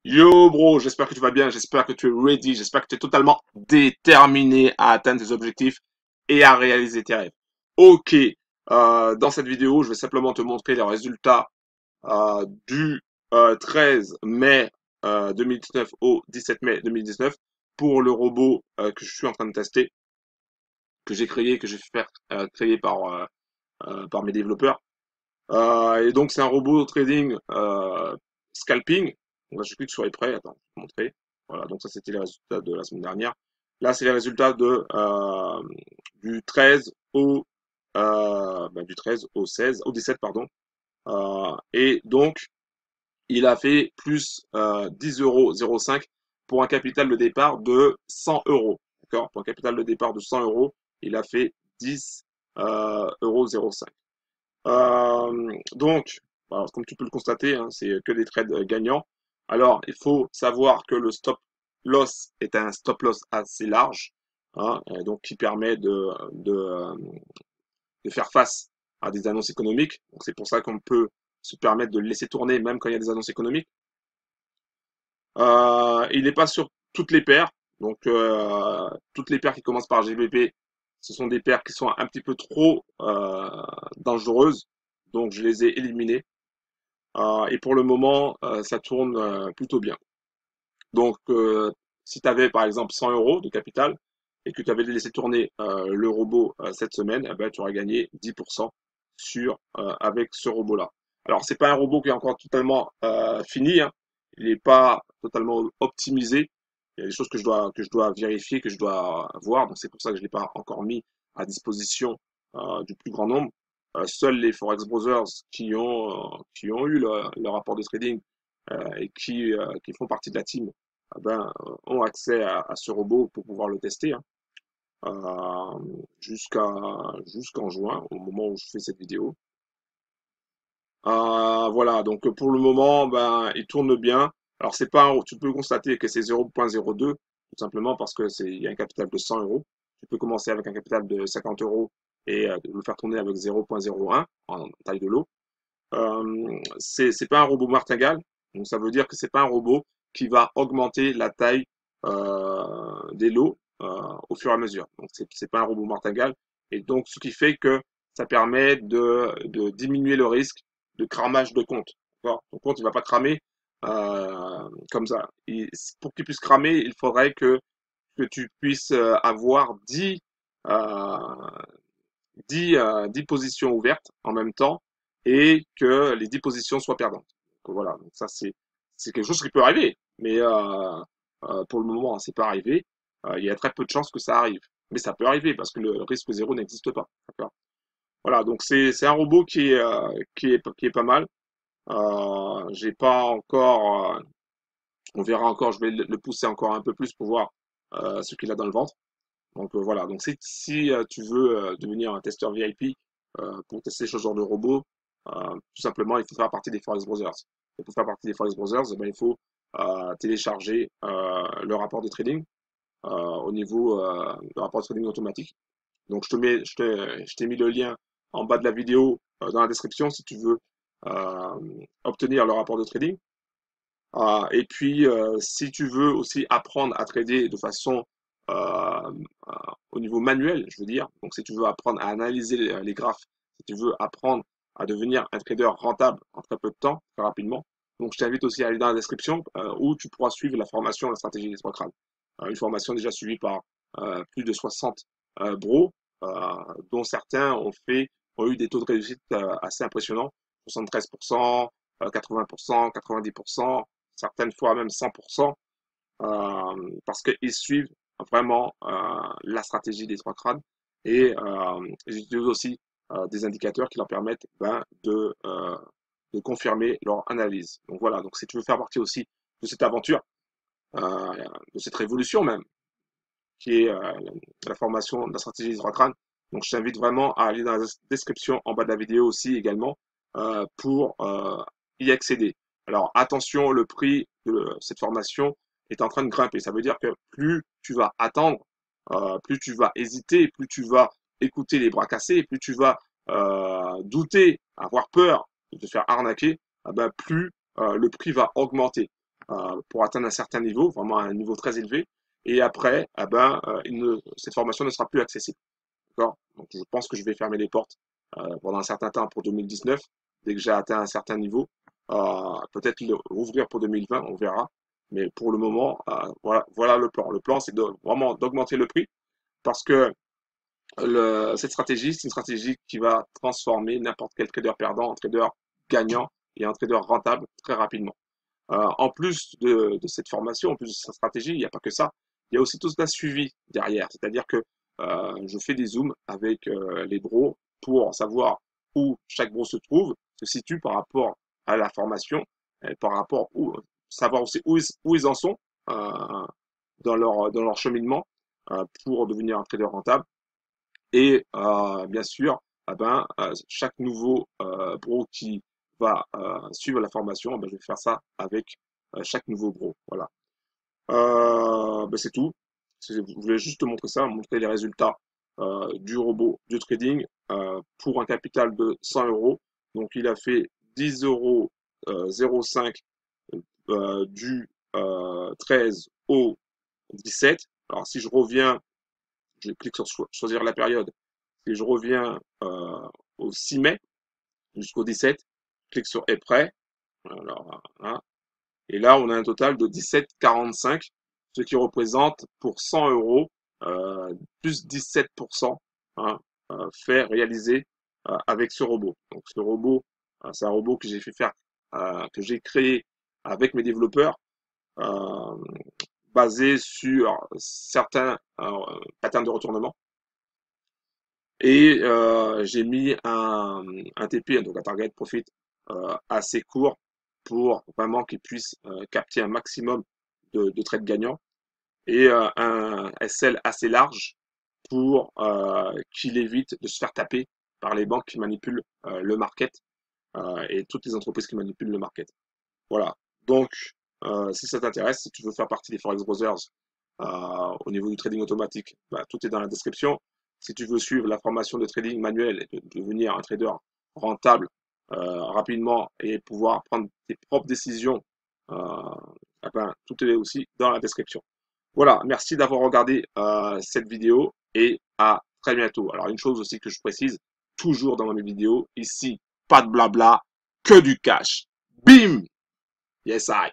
Yo bro, j'espère que tu vas bien, j'espère que tu es ready, j'espère que tu es totalement déterminé à atteindre tes objectifs et à réaliser tes rêves. Ok, dans cette vidéo, je vais simplement te montrer les résultats du 13 mai 2019 au 17 mai 2019 pour le robot que je suis en train de tester, que j'ai créé, que j'ai fait faire créer par mes développeurs. Et donc c'est un robot trading scalping. Donc là, je clique sur les prêts. Attends, je vais te montrer. Voilà, donc ça c'était les résultats de la semaine dernière. Là, c'est les résultats du 13 du 13 au 16, au 17, pardon. Et donc, il a fait plus 10,05 € pour un capital de départ de 100 euros. D'accord? Pour un capital de départ de 100 euros, il a fait 10,05 €. Donc, voilà, comme tu peux le constater, hein, c'est que des trades gagnants. Alors, il faut savoir que le stop loss est un stop loss assez large, hein, et donc qui permet de faire face à des annonces économiques. Donc, c'est pour ça qu'on peut se permettre de le laisser tourner même quand il y a des annonces économiques. Il n'est pas sur toutes les paires. Donc, toutes les paires qui commencent par GBP, ce sont des paires qui sont un petit peu trop dangereuses. Donc, je les ai éliminées. Et pour le moment, ça tourne plutôt bien. Donc, si tu avais par exemple 100 euros de capital et que tu avais laissé tourner le robot cette semaine, eh ben, tu aurais gagné 10% avec ce robot-là. Alors, c'est pas un robot qui est encore totalement fini, hein. Il n'est pas totalement optimisé. Il y a des choses que je dois vérifier, que je dois voir. Donc, c'est pour ça que je ne l'ai pas encore mis à disposition du plus grand nombre. Seuls les Forex Brothers qui ont eu le rapport de trading et qui font partie de la team ont accès à ce robot pour pouvoir le tester, hein, jusqu'en juin, au moment où je fais cette vidéo. Voilà, donc pour le moment, il tourne bien. Alors c'est pas, tu peux constater que c'est 0,02, tout simplement parce que il y a un capital de 100 euros. Tu peux commencer avec un capital de 50 euros et le faire tourner avec 0,01 en taille de lot. C'est pas un robot martingale, donc ça veut dire que c'est pas un robot qui va augmenter la taille des lots au fur et à mesure. Donc c'est pas un robot martingale, et donc ce qui fait que ça permet de diminuer le risque de cramage de compte. Ton compte il va pas cramer comme ça. Pour qu'il puisse cramer, il faudrait que tu puisses avoir 10 positions ouvertes en même temps et que les 10 positions soient perdantes. Donc, voilà, donc ça c'est quelque chose qui peut arriver, mais pour le moment, c'est pas arrivé. Il y a très peu de chances que ça arrive, mais ça peut arriver parce que le risque zéro n'existe pas. D'accord. Voilà, donc c'est un robot qui est pas mal. J'ai pas encore, on verra encore. Je vais le pousser encore un peu plus pour voir ce qu'il a dans le ventre. Donc voilà, donc si tu veux devenir un testeur VIP pour tester ce genre de robot, tout simplement, il faut faire partie des Forex Brothers. Et pour faire partie des Forex Brothers, eh ben, il faut télécharger le rapport de trading au niveau du rapport de trading automatique. Donc je t'ai mis le lien en bas de la vidéo dans la description si tu veux obtenir le rapport de trading. Et puis, si tu veux aussi apprendre à trader de façon euh, au niveau manuel, je veux dire, donc si tu veux apprendre à analyser les graphes, si tu veux apprendre à devenir un trader rentable en très peu de temps, très rapidement, donc je t'invite aussi à aller dans la description où tu pourras suivre la formation La stratégie des trois crânes. Une formation déjà suivie par plus de 60 bros, dont certains ont eu des taux de réussite assez impressionnants, 73%, 80%, 90%, certaines fois même 100%, parce qu'ils suivent vraiment la stratégie des trois crânes et ils utilisent aussi des indicateurs qui leur permettent de confirmer leur analyse. Donc voilà, donc si tu veux faire partie aussi de cette aventure, de cette révolution même, qui est la formation de la stratégie des trois crânes, donc je t'invite vraiment à aller dans la description en bas de la vidéo aussi également pour y accéder. Alors attention, le prix de cette formation est en train de grimper. Ça veut dire que plus tu vas attendre, plus tu vas hésiter, plus tu vas écouter les bras cassés, plus tu vas douter, avoir peur de te faire arnaquer, plus le prix va augmenter. pour atteindre un certain niveau, vraiment un niveau très élevé. Et après, eh ben, cette formation ne sera plus accessible. D'accord? Donc, je pense que je vais fermer les portes pendant un certain temps pour 2019. Dès que j'ai atteint un certain niveau, peut-être rouvrir pour 2020, on verra. Mais pour le moment, voilà le plan. Le plan, c'est vraiment d'augmenter le prix parce que cette stratégie, c'est une stratégie qui va transformer n'importe quel trader perdant en trader gagnant et en trader rentable très rapidement. En plus de cette formation, en plus de cette stratégie, il n'y a pas que ça. Il y a aussi tout un suivi derrière. C'est-à-dire que je fais des zooms avec les bros pour savoir où chaque bro se situe par rapport à la formation, et par rapport savoir aussi où ils en sont euh, dans leur cheminement pour devenir un trader rentable. Et bien sûr, chaque nouveau bro qui va suivre la formation, je vais faire ça avec chaque nouveau bro. Voilà. C'est tout. Je voulais juste te montrer ça, montrer les résultats du robot du trading pour un capital de 100 euros. Donc il a fait 10 euros 0,5 du 13 au 17. Alors si je reviens, je clique sur choisir la période. Si je reviens au 6 mai jusqu'au 17, je clique sur est prêt. Alors, voilà. Et là, on a un total de 17,45, ce qui représente pour 100 euros plus 17% hein, fait réalisé avec ce robot. Donc ce robot, c'est un robot que j'ai fait faire, que j'ai créé avec mes développeurs, euh, basé sur certains patterns de retournement. Et j'ai mis un TP, donc un target profit assez court pour vraiment qu'il puisse capter un maximum de trades gagnants et un SL assez large pour qu'il évite de se faire taper par les banques qui manipulent le market et toutes les entreprises qui manipulent le market. Voilà. Donc, si ça t'intéresse, si tu veux faire partie des Forex Brothers au niveau du trading automatique, tout est dans la description. Si tu veux suivre la formation de trading manuel et devenir un trader rentable rapidement et pouvoir prendre tes propres décisions, tout est aussi dans la description. Voilà, merci d'avoir regardé cette vidéo et à très bientôt. Alors une chose aussi que je précise, toujours dans mes vidéos, ici, pas de blabla, que du cash. Bim! Yes, I.